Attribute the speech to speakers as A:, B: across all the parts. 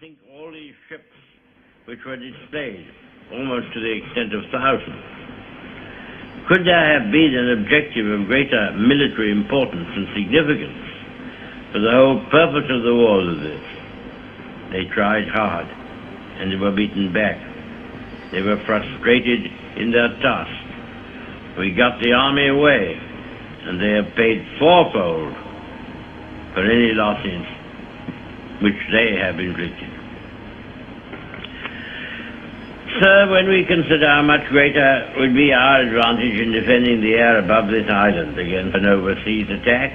A: sink all these ships which were displayed, almost to the extent of thousands. Could there have been an objective of greater military importance and significance? For the whole purpose of the war was this. They tried hard, and they were beaten back. They were frustrated in their task. We got the army away, and they have paid fourfold for any losses which they have inflicted. Sir, when we consider how much greater would be our advantage in defending the air above this island against an overseas attack,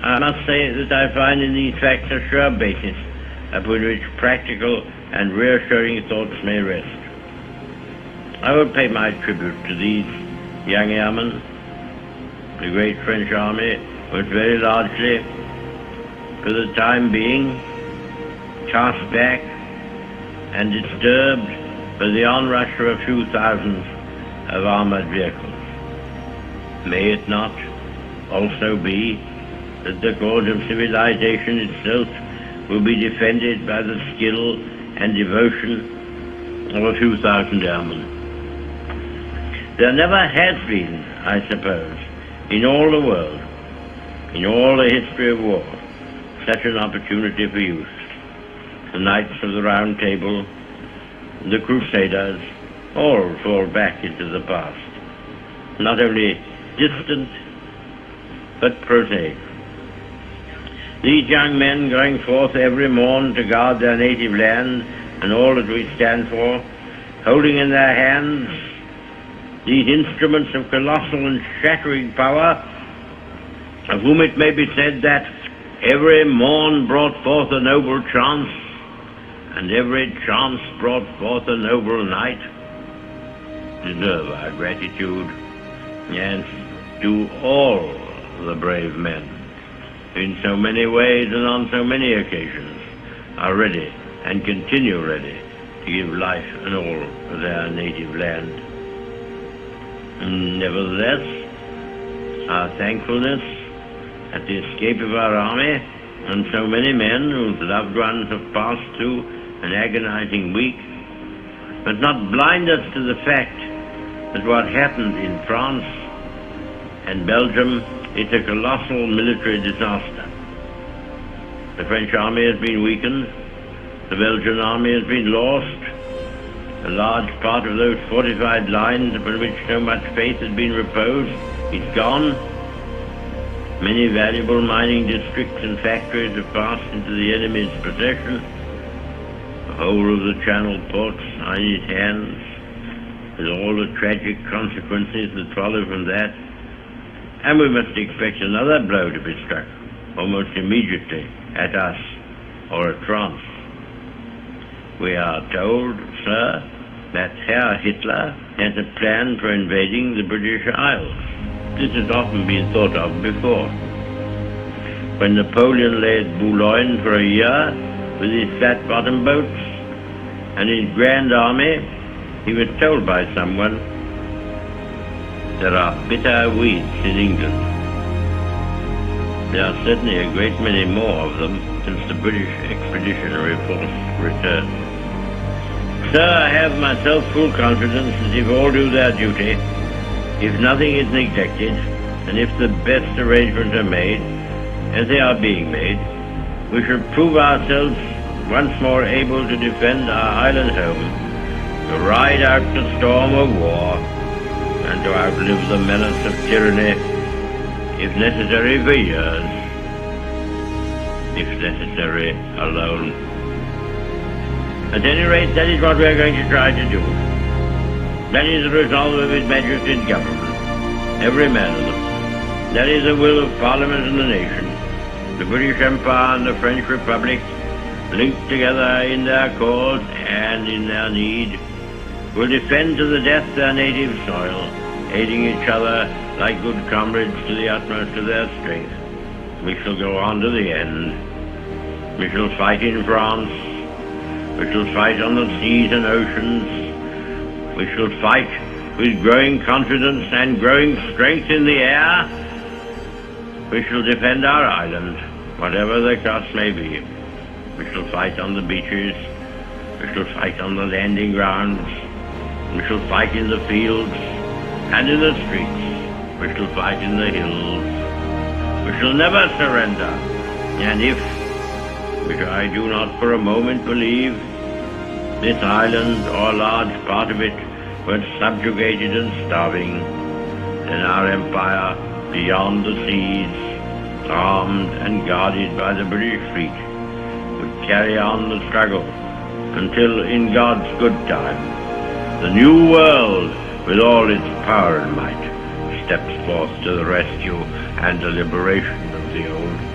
A: I must say that I find in these facts a sure basis upon which practical and reassuring thoughts may rest. I will pay my tribute to these young airmen. The great French army was very largely, for the time being, cast back and disturbed by the onrush of a few thousands of armored vehicles. May it not also be that the cause of civilization itself will be defended by the skill and devotion of a few thousand airmen? There never has been, I suppose, in all the world, in all the history of war, such an opportunity for use. The Knights of the Round Table, the Crusaders, all fall back into the past, not only distant, but prosaic. These young men going forth every morn to guard their native land and all that we stand for, holding in their hands these instruments of colossal and shattering power, of whom it may be said that every morn brought forth a noble chance, and every chance brought forth a noble night, deserve our gratitude, yes, to all the brave men, in so many ways and on so many occasions, are ready and continue ready to give life and all for their native land. Nevertheless, our thankfulness at the escape of our army and so many men whose loved ones have passed through an agonizing week must not blind us to the fact that what happened in France and Belgium is a colossal military disaster. The French army has been weakened, the Belgian army has been lost, a large part of those fortified lines upon which so much faith had been reposed is gone. Many valuable mining districts and factories have passed into the enemy's possession. The whole of the Channel ports are in his hands, with all the tragic consequences that follow from that. And we must expect another blow to be struck, almost immediately, at us or at France. We are told, sir, that Herr Hitler has a plan for invading the British Isles. This has often been thought of before. When Napoleon lay at Boulogne for a year with his flat-bottom boats and his grand army, he was told by someone, "There are bitter weeds in England." There are certainly a great many more of them since the British expeditionary force returned. Sir, I have myself full confidence that if all do their duty, if nothing is neglected, and if the best arrangements are made, as they are being made, we shall prove ourselves once more able to defend our island home, to ride out the storm of war, and to outlive the menace of tyranny, if necessary for years, if necessary alone. At any rate, that is what we are going to try to do. That is the resolve of His Majesty's government, every man of them. That is the will of Parliament and the nation. The British Empire and the French Republic, linked together in their cause and in their need, will defend to the death their native soil, aiding each other like good comrades to the utmost of their strength. We shall go on to the end. We shall fight in France. We shall fight on the seas and oceans. We shall fight with growing confidence and growing strength in the air. We shall defend our island, whatever the cost may be. We shall fight on the beaches. We shall fight on the landing grounds. We shall fight in the fields and in the streets. We shall fight in the hills. We shall never surrender. And if, which I do not for a moment believe, this island or a large part of it were subjugated and starving, then our empire beyond the seas, armed and guarded by the British fleet, would carry on the struggle until, in God's good time, the new world, with all its power and might, steps forth to the rescue and the liberation of the old.